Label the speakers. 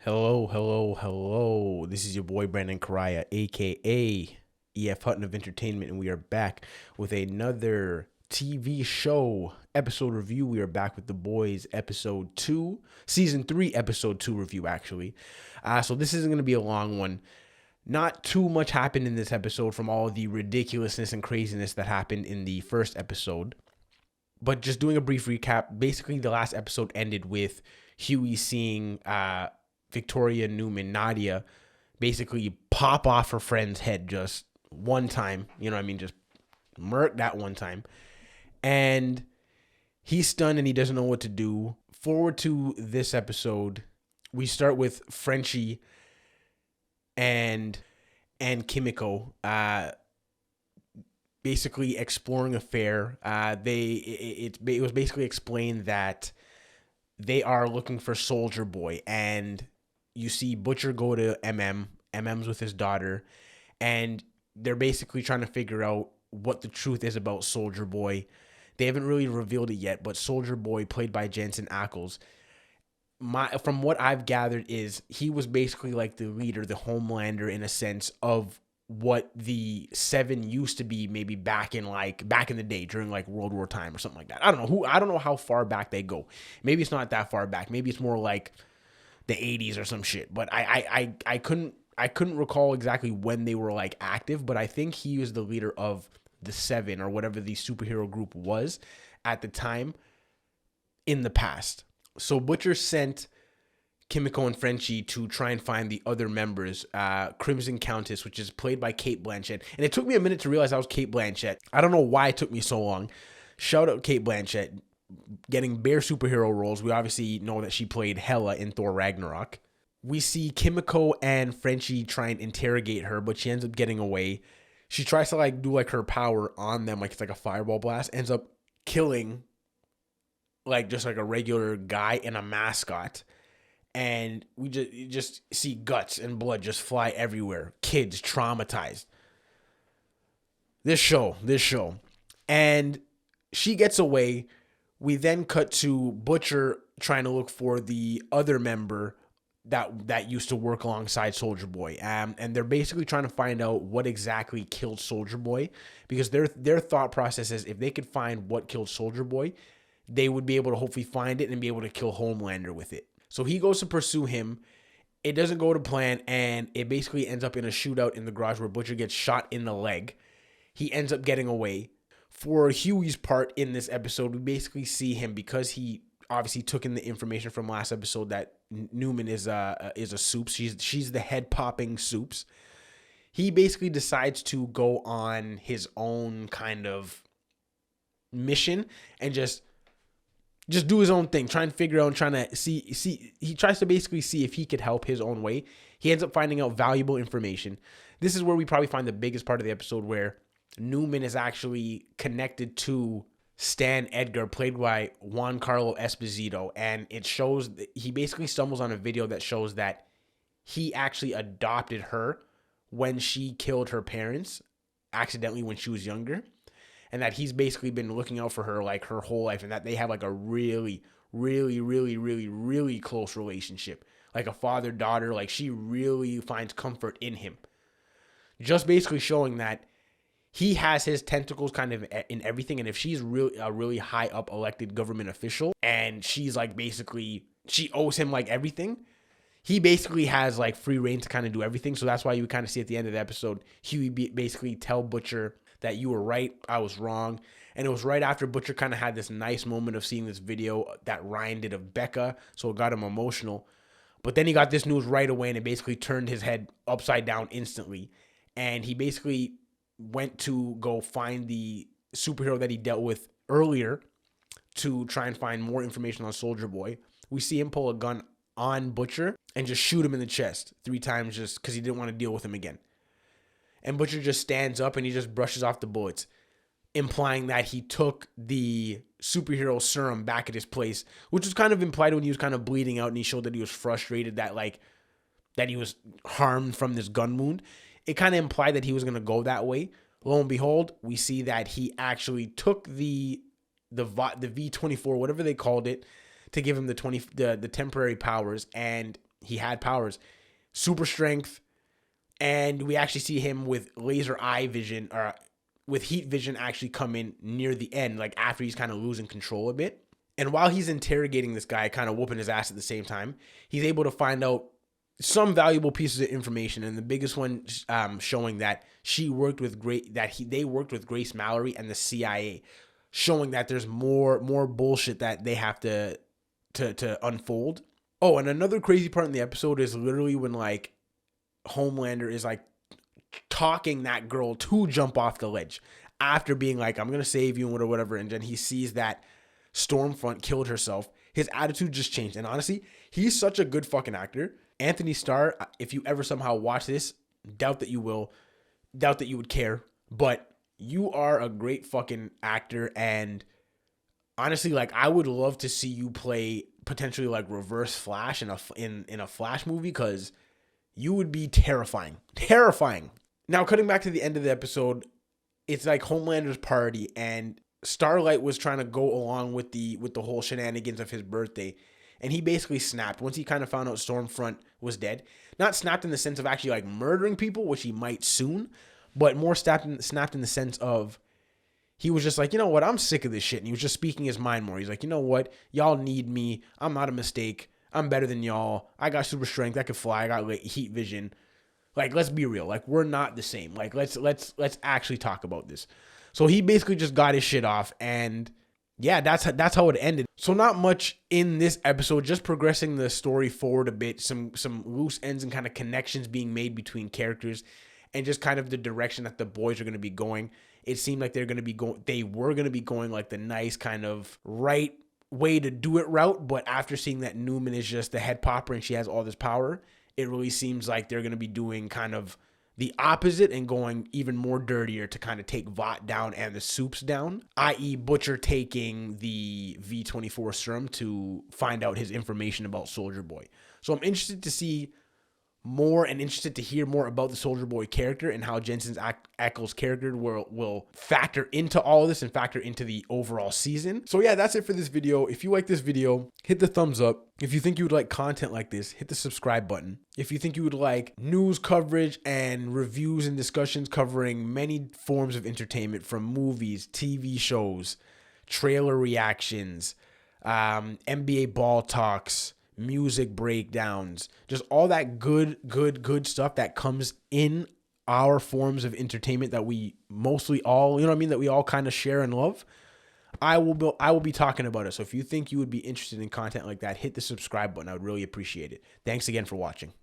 Speaker 1: Hello, hello, hello. This is your boy Brandon Correia, aka EF Hutton of Entertainment, and we are back with another TV show episode review. We are back with the boys, episode 2, season 3, episode 2 review, actually. So this isn't going to be a long one. Not too much happened in this episode from all the ridiculousness and craziness that happened in the first episode. But just doing a brief recap, basically the last episode ended with Huey seeing Victoria Newman, Nadia, basically pop off her friend's head just one time. You know what I mean? Just murk that one time. And he's stunned and he doesn't know what to do. Forward to this episode, we start with Frenchie and Kimiko basically exploring a fair. It was basically explained that they are looking for Soldier Boy, and you see Butcher go to MM's with his daughter, and they're basically trying to figure out what the truth is about Soldier Boy. They haven't really revealed it yet, but Soldier Boy, played by Jensen Ackles, from what I've gathered, is he was basically like the leader, the Homelander in a sense of what the Seven used to be, maybe back in the day during like World War time or something like that. I don't know how far back they go. Maybe it's not that far back. Maybe it's more like the 80s or some shit. But I couldn't recall exactly when they were like active, but I think he was the leader of the Seven or whatever the superhero group was at the time in the past. So Butcher sent Kimiko and Frenchie to try and find the other members, Crimson Countess, which is played by Cate Blanchett. And it took me a minute to realize that was Cate Blanchett. I don't know why it took me so long. Shout out Cate Blanchett, getting bare superhero roles. We obviously know that she played Hela in Thor Ragnarok. We see Kimiko and Frenchie try and interrogate her, but she ends up getting away. She tries to do her power on them, like it's like a fireball blast, ends up killing just like a regular guy and a mascot. And we just see guts and blood just fly everywhere. Kids traumatized. This show. And she gets away. We then cut to Butcher trying to look for the other member that used to work alongside Soldier Boy. And they're basically trying to find out what exactly killed Soldier Boy. Because their thought process is if they could find what killed Soldier Boy, they would be able to hopefully find it and be able to kill Homelander with it. So he goes to pursue him. It doesn't go to plan, and it basically ends up in a shootout in the garage where Butcher gets shot in the leg. He ends up getting away. For Huey's part in this episode, we basically see him, because he obviously took in the information from last episode that Newman is a Soups. She's the head popping Soups. He basically decides to go on his own kind of mission and just do his own thing, try and figure out and trying to see. He tries to basically see if he could help his own way. He ends up finding out valuable information. This is where we probably find the biggest part of the episode, where Newman is actually connected to Stan Edgar, played by Juan Carlo Esposito. And it shows that he basically stumbles on a video that shows that he actually adopted her when she killed her parents accidentally when she was younger. And that he's basically been looking out for her her whole life, and that they have a really, really, really, really, really close relationship, like a father-daughter. She really finds comfort in him. Just basically showing that he has his tentacles kind of in everything, and if she's really a really high up elected government official, and she's basically she owes him everything, he basically has free reign to kind of do everything. So that's why you kind of see at the end of the episode, Huey basically tell Butcher that you were right, I was wrong. And it was right after Butcher kind of had this nice moment of seeing this video that Ryan did of Becca, so it got him emotional. But then he got this news right away, and it basically turned his head upside down instantly. And he basically went to go find the superhero that he dealt with earlier to try and find more information on Soldier Boy. We see him pull a gun on Butcher and just shoot him in the chest 3 times just because he didn't want to deal with him again. And Butcher just stands up and he just brushes off the bullets, implying that he took the superhero serum back at his place, which was kind of implied when he was kind of bleeding out and he showed that he was frustrated that he was harmed from this gun wound. It kind of implied that he was going to go that way. Lo and behold, we see that he actually took the V24, whatever they called it, to give him the temporary powers, and he had powers, super strength, and we actually see him with laser eye vision, or with heat vision, actually come in near the end, like after he's kind of losing control a bit. And while he's interrogating this guy, kind of whooping his ass at the same time, he's able to find out some valuable pieces of information, and the biggest one showing that they worked with Grace Mallory and the CIA, showing that there's more bullshit that they have to unfold. Oh, and another crazy part in the episode is literally when like Homelander is like talking that girl to jump off the ledge after being like, I'm gonna save you or whatever, and then he sees that Stormfront killed herself. His attitude just changed, and honestly, he's such a good fucking actor. Anthony Starr, if you ever somehow watch this, doubt that you would care, but you are a great fucking actor, and honestly, like, I would love to see you play potentially like Reverse Flash in a Flash movie, because you would be terrifying. Now, cutting back to the end of the episode, it's like Homelander's party, and Starlight was trying to go along with the whole shenanigans of his birthday, and he basically snapped once he kind of found out Stormfront was dead. Not snapped in the sense of actually like murdering people, which he might soon, but more snapped in the sense of he was just like, you know what, I'm sick of this shit, and he was just speaking his mind more. He's like, you know what, y'all need me. I'm not a mistake. I'm better than y'all. I got super strength. I can fly. I got heat vision. Like, let's be real. Like, we're not the same. Like, let's actually talk about this. So he basically just got his shit off, and yeah, that's how it ended. So not much in this episode, just progressing the story forward a bit, some loose ends and kind of connections being made between characters, and just kind of the direction that the boys are going to be going. It seemed like they were going to be going like the nice kind of right way to do it route, but after seeing that Newman is just the head popper and she has all this power, it really seems like they're going to be doing kind of the opposite and going even more dirtier to kind of take Vought down and the Supes down, i.e. Butcher taking the V-24 serum to find out his information about Soldier Boy. So I'm interested to see more and interested to hear more about the Soldier Boy character and how Jensen's Ackles character will factor into all of this and factor into the overall season. So yeah, that's it for this video. If you like this video, hit the thumbs up. If you think you would like content like this, hit the subscribe button. If you think you would like news coverage and reviews and discussions covering many forms of entertainment, from movies, TV shows, trailer reactions, NBA ball talks, music breakdowns, just all that good stuff that comes in our forms of entertainment that we mostly all, that we all kind of share and love, I will be talking about it. So if you think you would be interested in content like that, hit the subscribe button. I would really appreciate it. Thanks again for watching.